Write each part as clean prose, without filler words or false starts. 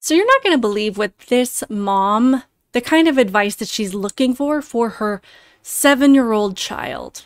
So you're not going to believe what this mom, the kind of advice that she's looking for her 7-year-old child.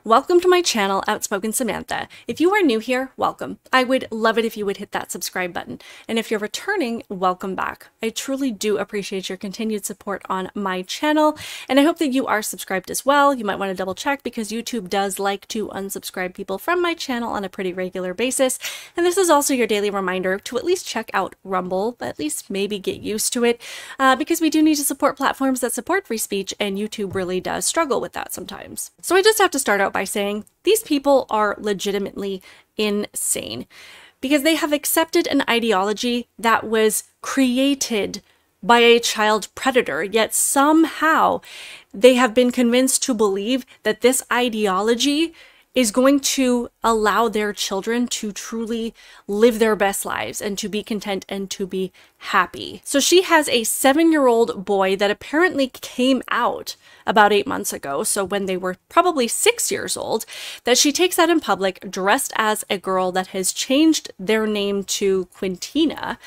Welcome to my channel, Outspoken Samantha. If you are new here, welcome. I would love it if you would hit that subscribe button. And if you're returning, welcome back. I truly do appreciate your continued support on my channel, and I hope that you are subscribed as well. You might want to double check because YouTube does like to unsubscribe people from my channel on a pretty regular basis. And this is also your daily reminder to at least check out Rumble, at least maybe get used to it, because we do need to support platforms that support free speech, and YouTube really does struggle with that sometimes. So I just have to start out by saying these people are legitimately insane because they have accepted an ideology that was created by a child predator, yet somehow they have been convinced to believe that this ideology is going to allow their children to truly live their best lives and to be content and to be happy. So she has a 7-year-old boy that apparently came out about 8 months ago, so when they were probably 6 years old, that she takes out in public dressed as a girl that has changed their name to Quintina,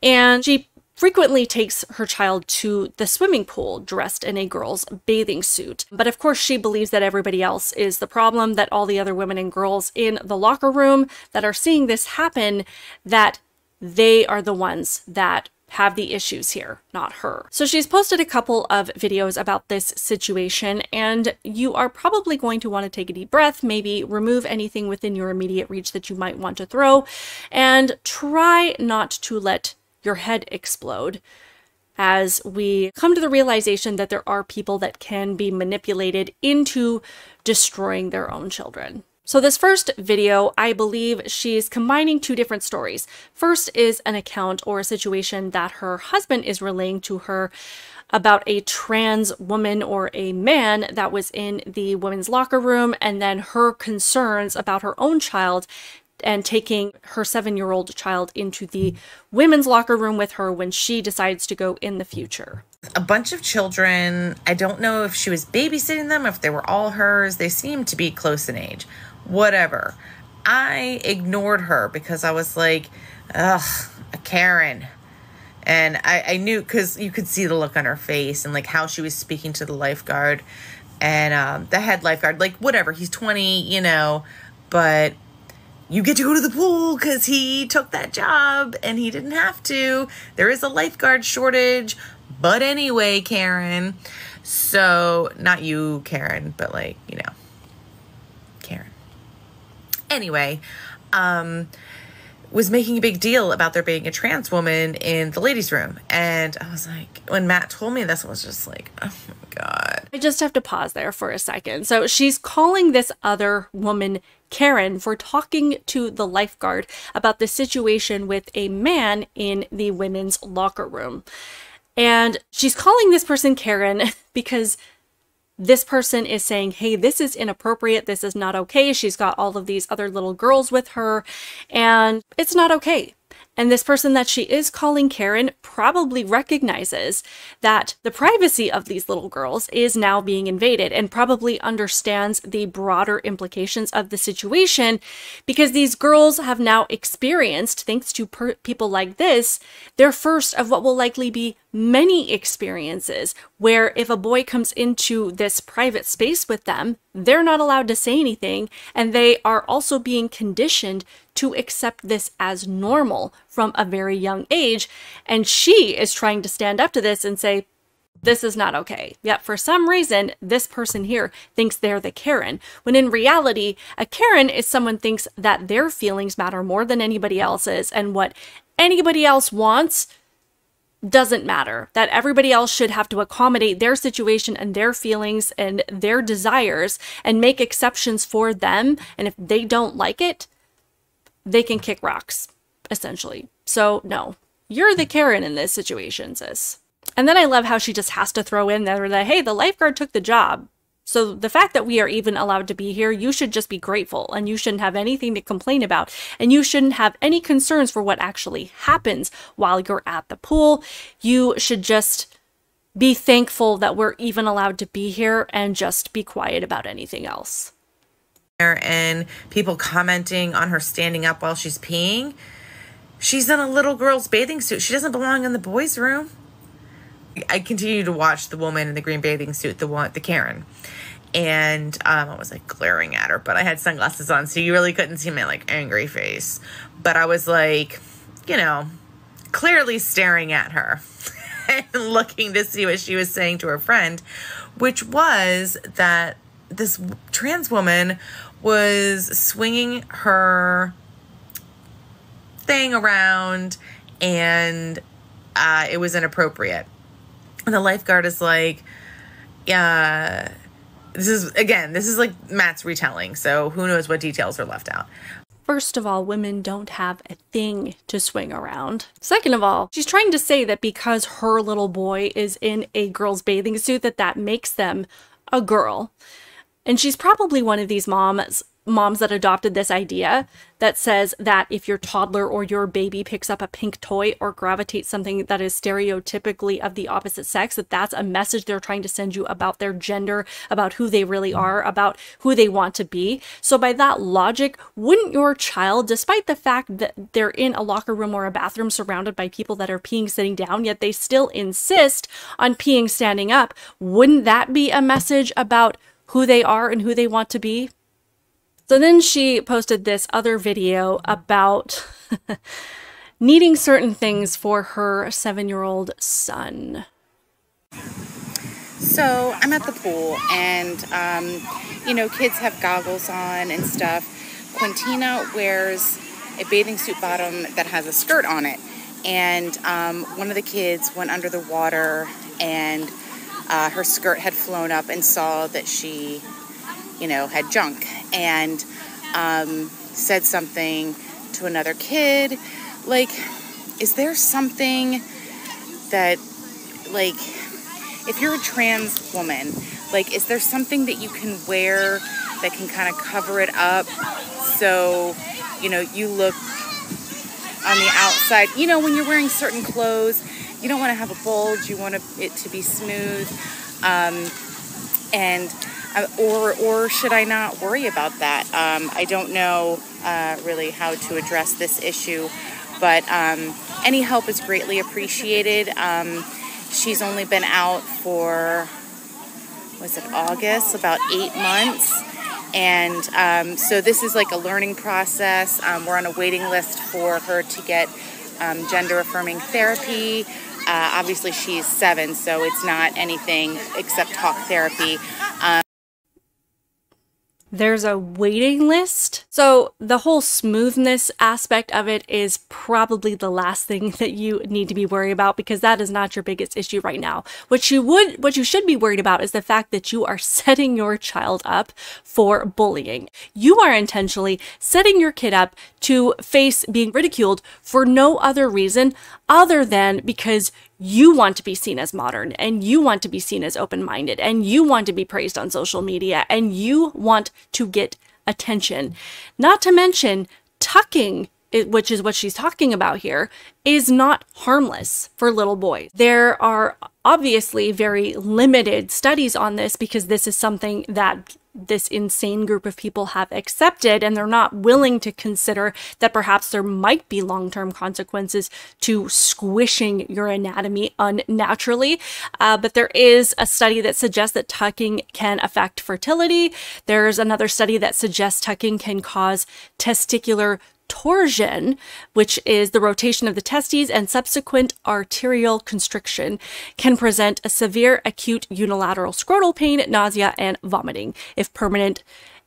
and she frequently takes her child to the swimming pool dressed in a girl's bathing suit. But of course, she believes that everybody else is the problem, that all the other women and girls in the locker room that are seeing this happen, that they are the ones that have the issues here, not her. So she's posted a couple of videos about this situation, and you are probably going to want to take a deep breath, maybe remove anything within your immediate reach that you might want to throw, and try not to let your head explode as we come to the realization that there are people that can be manipulated into destroying their own children. So this first video, I believe she's combining two different stories. First is an account or a situation that her husband is relaying to her about a trans woman or a man that was in the women's locker room, and then her concerns about her own child and taking her 7-year-old child into the women's locker room with her when she decides to go in the future. A bunch of children. I don't know if she was babysitting them, if they were all hers. They seemed to be close in age. Whatever. I ignored her because I was like, ugh, a Karen. And I knew, because you could see the look on her face and like how she was speaking to the lifeguard and the head lifeguard. Like, whatever, he's 20, you know, but you get to go to the pool because he took that job and he didn't have to. There is a lifeguard shortage. But anyway, Karen. So, not you, Karen, but like, you know, Karen. Anyway, was making a big deal about there being a trans woman in the ladies' room. And I was like, when Matt told me this, I was just like, oh my God. I just have to pause there for a second. So she's calling this other woman Karen for talking to the lifeguard about the situation with a man in the women's locker room. And she's calling this person Karen because this person is saying, hey, this is inappropriate. This is not okay. She's got all of these other little girls with her, and it's not okay. And this person that she is calling Karen probably recognizes that the privacy of these little girls is now being invaded and probably understands the broader implications of the situation, because these girls have now experienced, thanks to people like this, their first of what will likely be many experiences where if a boy comes into this private space with them, they're not allowed to say anything, and they are also being conditioned to accept this as normal from a very young age. And she is trying to stand up to this and say, this is not okay. Yet for some reason, this person here thinks they're the Karen, when in reality, a Karen is someone who thinks that their feelings matter more than anybody else's, and what anybody else wants doesn't matter, that everybody else should have to accommodate their situation and their feelings and their desires and make exceptions for them. And if they don't like it, they can kick rocks, essentially. So no, you're the Karen in this situation, sis. And then I love how she just has to throw in there that, hey, the lifeguard took the job. So the fact that we are even allowed to be here, you should just be grateful, and you shouldn't have anything to complain about, and you shouldn't have any concerns for what actually happens while you're at the pool. You should just be thankful that we're even allowed to be here and just be quiet about anything else. and people commenting on her standing up while she's peeing. She's in a little girl's bathing suit. She doesn't belong in the boys' room. I continue to watch the woman in the green bathing suit, the Karen. And I was like glaring at her, but I had sunglasses on, so you really couldn't see my like angry face. But I was like, you know, clearly staring at her and looking to see what she was saying to her friend, which was that this trans woman was swinging her thing around and it was inappropriate. And the lifeguard is like, yeah. This is like Matt's retelling, so who knows what details are left out. First of all, women don't have a thing to swing around. Second of all, she's trying to say that because her little boy is in a girl's bathing suit, that makes them a girl. And she's probably one of these moms that adopted this idea that says that if your toddler or your baby picks up a pink toy or gravitates something that is stereotypically of the opposite sex, that's a message they're trying to send you about their gender, about who they really are, about who they want to be. So by that logic, wouldn't your child, despite the fact that they're in a locker room or a bathroom surrounded by people that are peeing sitting down, yet they still insist on peeing standing up, wouldn't that be a message about who they are and who they want to be? So then she posted this other video about needing certain things for her 7-year-old son. So I'm at the pool and, you know, kids have goggles on and stuff. Quintina wears a bathing suit bottom that has a skirt on it. And one of the kids went under the water and her skirt had flown up and saw that she, you know, had junk, and said something to another kid. Like, is there something that, like, if you're a trans woman, like, is there something that you can wear that can kind of cover it up so, you know, you look on the outside, you know, when you're wearing certain clothes, you don't want to have a bulge, you want it to be smooth, or should I not worry about that? I don't know really how to address this issue, but any help is greatly appreciated. She's only been out for, was it August? About 8 months. And so this is like a learning process. We're on a waiting list for her to get gender-affirming therapy. Obviously, she's 7, so it's not anything except talk therapy. There's a waiting list. So the whole smoothness aspect of it is probably the last thing that you need to be worried about, because that is not your biggest issue right now. What you should be worried about is the fact that you are setting your child up for bullying. You are intentionally setting your kid up to face being ridiculed for no other reason other than because you want to be seen as modern, and you want to be seen as open-minded, and you want to be praised on social media, and you want to get attention. Not to mention, tucking, which is what she's talking about here, is not harmless for little boys. There are obviously very limited studies on this because this is something that this insane group of people have accepted, and they're not willing to consider that perhaps there might be long-term consequences to squishing your anatomy unnaturally. But there is a study that suggests that tucking can affect fertility. There's another study that suggests tucking can cause testicular torsion, which is the rotation of the testes, and subsequent arterial constriction, can present a severe acute unilateral scrotal pain, nausea, and vomiting. If permanent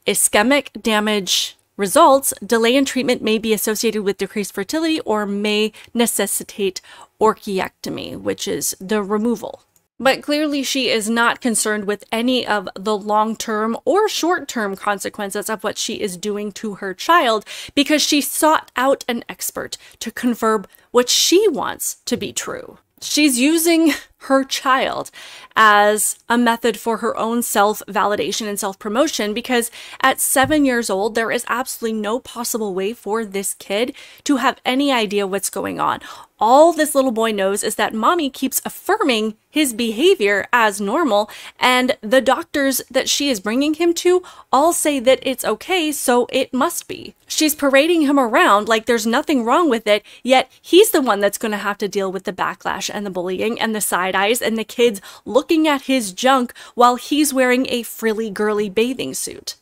ischemic damage results, delay in treatment may be associated with decreased fertility or may necessitate orchiectomy, which is the removal. But clearly she is not concerned with any of the long-term or short-term consequences of what she is doing to her child, because she sought out an expert to confirm what she wants to be true. She's using her child as a method for her own self-validation and self-promotion, because at 7 years old, there is absolutely no possible way for this kid to have any idea what's going on. all this little boy knows is that mommy keeps affirming his behavior as normal, and the doctors that she is bringing him to all say that it's okay, so it must be. She's parading him around like there's nothing wrong with it, yet he's the one that's going to have to deal with the backlash and the bullying and the side eyes and the kids looking at his junk while he's wearing a frilly girly bathing suit.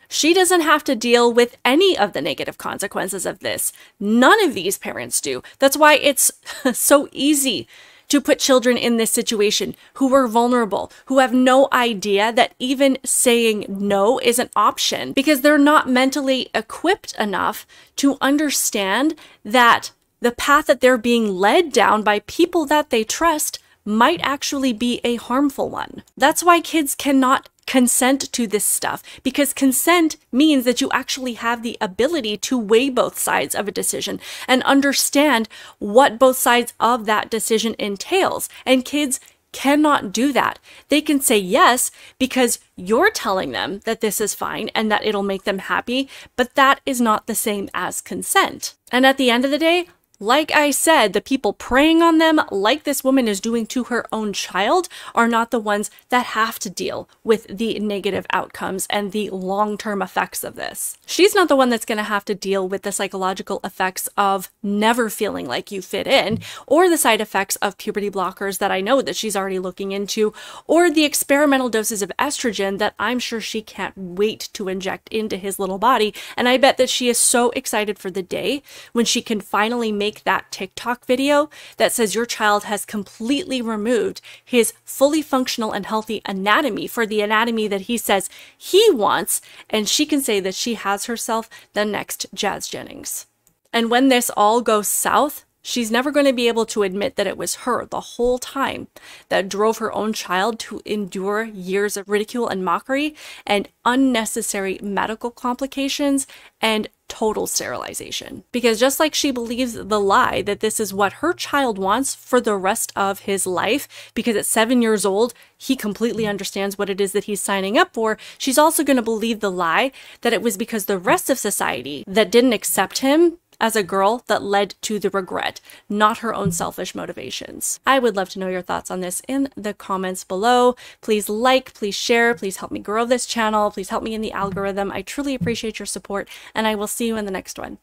She doesn't have to deal with any of the negative consequences of this. None of these parents do. That's why it's so easy to put children in this situation who are vulnerable, who have no idea that even saying no is an option, because they're not mentally equipped enough to understand that the path that they're being led down by people that they trust might actually be a harmful one. That's why kids cannot consent to this stuff, because consent means that you actually have the ability to weigh both sides of a decision and understand what both sides of that decision entails. And kids cannot do that. They can say yes because you're telling them that this is fine and that it'll make them happy, but that is not the same as consent. And at the end of the day, like I said, the people preying on them, like this woman is doing to her own child, are not the ones that have to deal with the negative outcomes and the long-term effects of this. She's not the one that's going to have to deal with the psychological effects of never feeling like you fit in, or the side effects of puberty blockers that I know that she's already looking into, or the experimental doses of estrogen that I'm sure she can't wait to inject into his little body. And I bet that she is so excited for the day when she can finally make that TikTok video that says your child has completely removed his fully functional and healthy anatomy for the anatomy that he says he wants, and she can say that she has herself the next Jazz Jennings. And when this all goes south, she's never going to be able to admit that it was her the whole time that drove her own child to endure years of ridicule and mockery and unnecessary medical complications and total sterilization. Because just like she believes the lie that this is what her child wants for the rest of his life, because at 7 years old, he completely understands what it is that he's signing up for, she's also going to believe the lie that it was because the rest of society that didn't accept him as a girl that led to the regret, not her own selfish motivations. I would love to know your thoughts on this in the comments below. Please like, please share, please help me grow this channel, please help me in the algorithm. I truly appreciate your support, and I will see you in the next one.